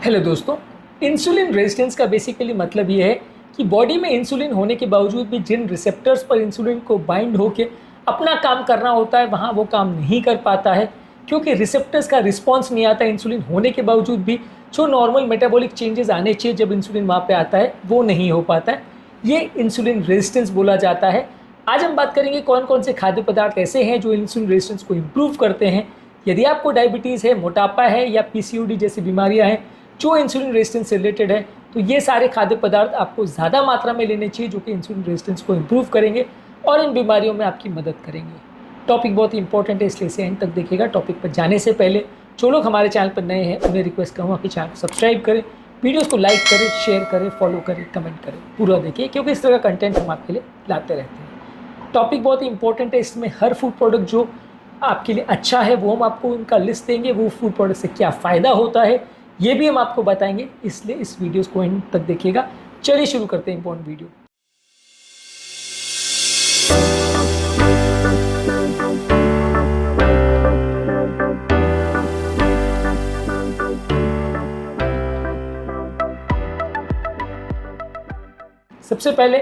Hello दोस्तों, insulin resistance का basically मतलब ये है कि बॉडी में इंसुलिन होने के बावजूद भी जिन रिसेप्टर्स पर इंसुलिन को बाइंड होके अपना काम करना होता है वहाँ वो काम नहीं कर पाता है, क्योंकि रिसेप्टर्स का रिस्पॉन्स नहीं आता इंसुलिन होने के बावजूद भी। जो नॉर्मल मेटाबॉलिक चेंजेस आने चाहिए जब इंसुलिन वहाँ पे आता है वो नहीं हो पाता है। ये इंसुलिन रेजिस्टेंस बोला जाता है। आज हम बात करेंगे कौन कौन से खाद्य पदार्थ ऐसे हैं जो इंसुलिन रेजिस्टेंस को इम्प्रूव करते हैं। यदि आपको डायबिटीज़ है, मोटापा है या पीसीओडी जैसी बीमारियां हैं जो इंसुलिन रेजिस्टेंस से रिलेटेड है, तो ये सारे खाद्य पदार्थ आपको ज़्यादा मात्रा में लेने चाहिए जो कि इंसुलिन रेजिस्टेंस को इम्प्रूव करेंगे और इन बीमारियों में आपकी मदद करेंगे। टॉपिक बहुत इंपॉर्टेंट है, इसलिए इसे एंड तक देखिएगा। टॉपिक पर जाने से पहले जो लोग हमारे चैनल पर नए हैं उन्हें रिक्वेस्ट करूँगा कि चैनल को सब्सक्राइब करें, वीडियोस को लाइक करें, शेयर करें, फॉलो करें, कमेंट करें, पूरा देखिए क्योंकि इस तरह का कंटेंट हम आपके लिए लाते रहते हैं। टॉपिक बहुत ही इंपॉर्टेंट है, इसमें हर फूड प्रोडक्ट जो आपके लिए अच्छा है वो हम आपको उनका लिस्ट देंगे, वो फूड प्रोडक्ट से क्या फ़ायदा होता है ये भी हम आपको बताएंगे, इसलिए इस वीडियोस को एंड तक देखिएगा। चलिए शुरू करते हैं इंपॉर्टेंट वीडियो। सबसे पहले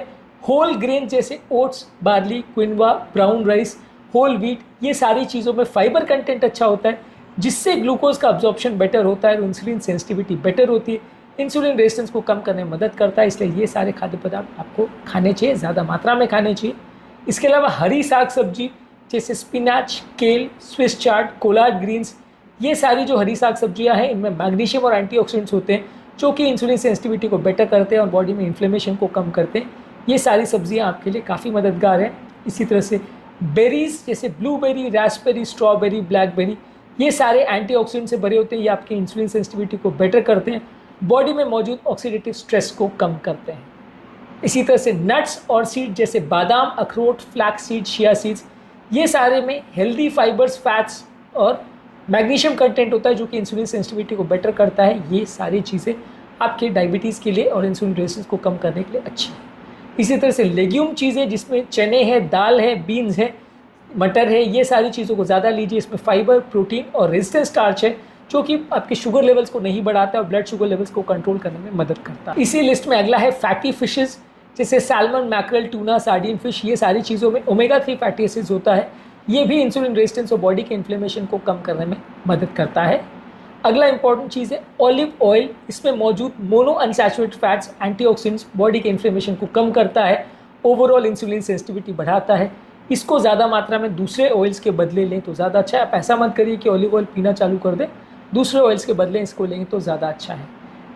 होल ग्रेन जैसे oats, barley, quinoa, brown rice, whole wheat, ये सारी चीज़ों में फाइबर कंटेंट अच्छा होता है जिससे ग्लूकोज का अब्जॉर्प्शन बेटर होता है और इंसुलिन सेंसिटिविटी बेटर होती है, इंसुलिन रेजिस्टेंस को कम करने में मदद करता है। इसलिए ये सारे खाद्य पदार्थ आपको खाने चाहिए, ज़्यादा मात्रा में खाने चाहिए। इसके अलावा हरी साग सब्जी जैसे स्पिनाच, केल, स्विस चार्ट, कोलार्ड ग्रीन्स, ये सारी जो हरी साग सब्जियां हैं इनमें मैग्नीशियम और एंटीऑक्सीडेंट्स होते हैं जो कि इंसुलिन सेंसिटिविटी को बेटर करते हैं और बॉडी में इन्फ्लेमेशन को कम करते हैं। ये सारी सब्जियां आपके लिए काफ़ी मददगार हैं। इसी तरह से बेरीज जैसे ब्लूबेरी, रास्पबेरी, स्ट्रॉबेरी, ब्लैकबेरी, ये सारे एंटीऑक्सीडेंट से भरे होते हैं। ये आपकी इंसुलिन सेंसिटिविटी को बेटर करते हैं, बॉडी में मौजूद ऑक्सीडेटिव स्ट्रेस को कम करते हैं। इसी तरह से नट्स और सीड जैसे बादाम, अखरोट, फ्लैक्स सीड, चिया सीड्स, ये सारे में हेल्दी फाइबर्स, फैट्स और मैग्नीशियम कंटेंट होता है जो कि इंसुलिन सेंसिटिविटी को बेटर करता है। ये सारी चीज़ें आपके डायबिटीज़ के लिए और इंसुलिन रेजिस्टेंस को कम करने के लिए अच्छी है। इसी तरह से लेग्यूम चीज़ें जिसमें चने हैं, दाल है, बीन्स है, मटर है, ये सारी चीज़ों को ज़्यादा लीजिए। इसमें फाइबर, प्रोटीन और रेजिस्टेंट स्टार्च है जो कि आपके शुगर लेवल्स को नहीं बढ़ाता है और ब्लड शुगर लेवल्स को कंट्रोल करने में मदद करता है। इसी लिस्ट में अगला है फैटी फिशेस जैसे salmon, mackerel, tuna, sardine fish, ये सारी चीज़ों में ओमेगा 3 फैटी एसिड्स होता है। ये भी इंसुलिन रेजिस्टेंस और बॉडी के इन्फ्लेमेशन को कम करने में मदद करता है। अगला इंपॉर्टेंट चीज़ है ऑलिव ऑयल। इसमें मौजूद mono unsaturated fats, antioxidants, body के इन्फ्लेमेशन को कम करता है, ओवरऑल इंसुलिन सेंसिटिविटी बढ़ाता है। इसको ज़्यादा मात्रा में दूसरे ऑयल्स के बदले लें तो ज़्यादा अच्छा है। आप ऐसा मत करिए कि ऑलिव ऑयल पीना चालू कर दें, दूसरे ऑयल्स के बदले इसको लेंगे तो ज़्यादा अच्छा है।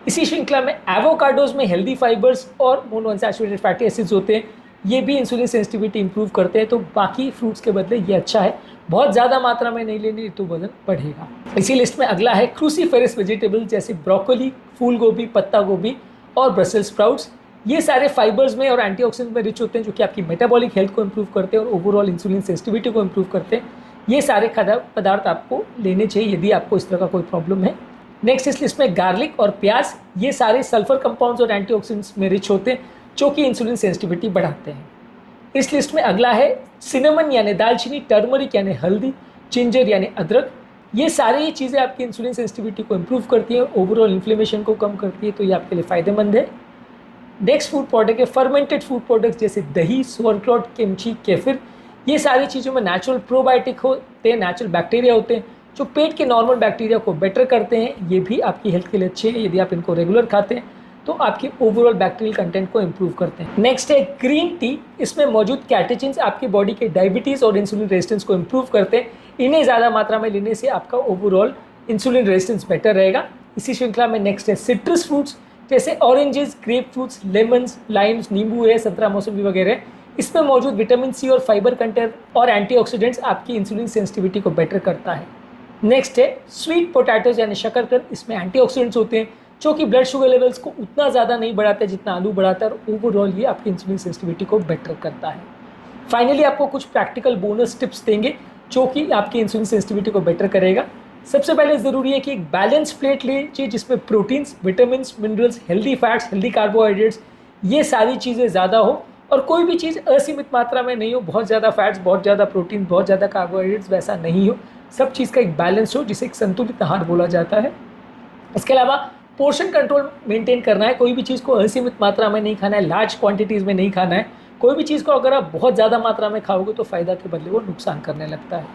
इसी श्रृंखला में एवोकाडोज में हेल्दी फाइबर्स और मोनो अनसैचुरेटेड फैटी एसिड्स होते हैं, ये भी इंसुलिन सेंसिटिविटी इंप्रूव करते हैं, तो बाकी फ्रूट्स के बदले ये अच्छा है। बहुत ज़्यादा मात्रा में नहीं लेनी तो वजन बढ़ेगा। इसी लिस्ट में अगला है क्रूसीफेरस वेजिटेबल्स जैसे ब्रोकोली, फूल गोभी, पत्ता गोभी और ब्रसेल्स स्प्राउट्स। ये सारे फाइबर्स में और एंटीऑक्सीडेंट में रिच होते हैं जो कि आपकी मेटाबॉलिक हेल्थ को इंप्रूव करते हैं और ओवरऑल इंसुलिन सेंसिटिविटी को इंप्रूव करते हैं। ये सारे खाद्य पदार्थ आपको लेने चाहिए यदि आपको इस तरह का कोई प्रॉब्लम है। नेक्स्ट इस लिस्ट में गार्लिक और प्याज, ये सारे सल्फर कंपाउंड्स और एंटीऑक्सीडेंट्स में रिच होते हैं जो कि इंसुलिन सेंसिटिविटी बढ़ाते हैं। इस लिस्ट में अगला है सिनेमन यानी दालचीनी, टर्मरिक यानी हल्दी, जिंजर यानी अदरक। ये सारी चीज़ें आपकी इंसुलिन सेंसिटिविटी को इंप्रूव करती है, ओवरऑल इन्फ्लेमेशन को कम करती है, तो ये आपके लिए फ़ायदेमंद है। नेक्स्ट फूड प्रोडक्ट है फर्मेंटेड फूड प्रोडक्ट्स जैसे दही, सोरक्राउट, किमची, केफिर। ये सारी चीज़ों में नेचुरल प्रोबायोटिक होते हैं, नेचुरल बैक्टीरिया होते हैं जो पेट के नॉर्मल बैक्टीरिया को बेटर करते हैं। ये भी आपकी हेल्थ के लिए अच्छे हैं। यदि आप इनको रेगुलर खाते हैं तो आपके ओवरऑल बैक्टीरियल कंटेंट को इंप्रूव करते हैं। नेक्स्ट है ग्रीन टी। इसमें मौजूद कैटेचिन्स आपकी बॉडी के डायबिटीज़ और इंसुलिन रेजिस्टेंस को इंप्रूव करते हैं। इन्हें ज़्यादा मात्रा में लेने से आपका ओवरऑल इंसुलिन रेजिस्टेंस बेटर रहेगा। इसी श्रृंखला में नेक्स्ट है सिट्रस फ्रूट्स जैसे oranges, grape fruits, lemons, limes, नींबू है, संतरा, मौसमी वगैरह। इसमें मौजूद विटामिन सी और फाइबर कंटेंट और एंटीऑक्सीडेंट्स आपकी इंसुलिन सेंसिटिविटी को बेटर करता है। नेक्स्ट है स्वीट पोटैटोज यानी शकरकंद। इसमें एंटीऑक्सीडेंट्स होते हैं जो कि ब्लड शुगर लेवल्स को उतना ज़्यादा नहीं बढ़ाते जितना आलू बढ़ाता है और ओवरऑल ये आपकी इंसुलिन सेंसिटिविटी को बेटर करता है। फाइनली आपको कुछ प्रैक्टिकल बोनस टिप्स देंगे जो कि आपकी इंसुलिन सेंसिटिविटी को बेटर करेगा। सबसे पहले ज़रूरी है कि एक बैलेंस प्लेट लीजिए जिसमें proteins, vitamins, minerals, healthy fats, healthy carbohydrates, ये सारी चीज़ें ज़्यादा हो और कोई भी चीज़ असीमित मात्रा में नहीं हो। बहुत ज़्यादा फैट्स, बहुत ज़्यादा प्रोटीन, बहुत ज़्यादा कार्बोहाइड्रेट्स, वैसा नहीं हो। सब चीज़ का एक बैलेंस हो जिसे एक संतुलित आहार बोला जाता है। इसके अलावा पोर्शन कंट्रोल मेंटेन करना है, कोई भी चीज़ को असीमित मात्रा में नहीं खाना है, लार्ज क्वांटिटीज़ में नहीं खाना है। कोई भी चीज़ को अगर आप बहुत ज़्यादा मात्रा में खाओगे तो फ़ायदा के बदले वो नुकसान करने लगता है।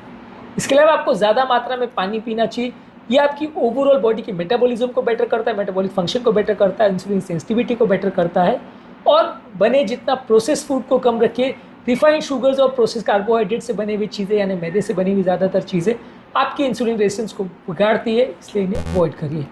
इसके अलावा आपको ज़्यादा मात्रा में पानी पीना चाहिए। ये आपकी ओवरऑल बॉडी की मेटाबॉलिज्म को बेटर करता है, मेटाबॉलिक फंक्शन को बेटर करता है, इंसुलिन सेंसिटिविटी को बेटर करता है। और बने जितना प्रोसेस फूड को कम रखिए। रिफाइंड शुगर्स और प्रोसेस कार्बोहाइड्रेट से बनी हुई चीज़ें यानी मैदे से बनी हुई ज़्यादातर चीज़ें आपकी इंसुलिन रेजिस्टेंस को बिगाड़ती है, इसलिए इन्हें अवॉइड करिए।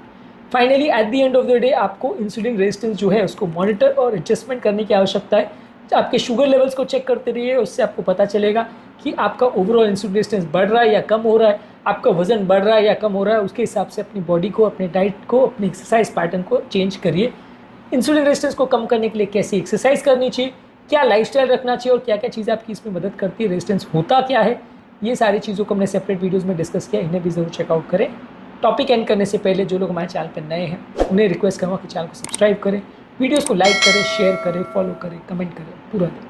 Finally at the end of the day आपको इंसुलिन रेजिस्टेंस जो है उसको मॉनिटर और एडजस्टमेंट करने की आवश्यकता है। आपके शुगर लेवल्स को चेक करते रहिए, उससे आपको पता चलेगा कि आपका ओवरऑल इंसुलिन रेजिस्टेंस बढ़ रहा है या कम हो रहा है, आपका वजन बढ़ रहा है या कम हो रहा है। उसके हिसाब से अपनी बॉडी को, अपने डाइट को, अपनी एक्सरसाइज पैटर्न को चेंज करिए। इंसुलिन रेजिस्टेंस को कम करने के लिए कैसी एक्सरसाइज करनी चाहिए, क्या लाइफस्टाइल रखना चाहिए और क्या क्या चीज़ें आपकी इसमें मदद करती है, रेजिस्टेंस होता क्या है, ये सारी चीज़ों को हमने सेपरेट वीडियोज़ में डिस्कस किया, इन्हें भी ज़रूर चेकआउट करें। टॉपिक एंड करने से पहले जो लोग हमारे चैनल पर नए हैं उन्हें रिक्वेस्ट करूँगा कि चैनल को सब्सक्राइब करें, वीडियोज़ को लाइक करें, शेयर करें, फॉलो करें, कमेंट करें पूरा दिन।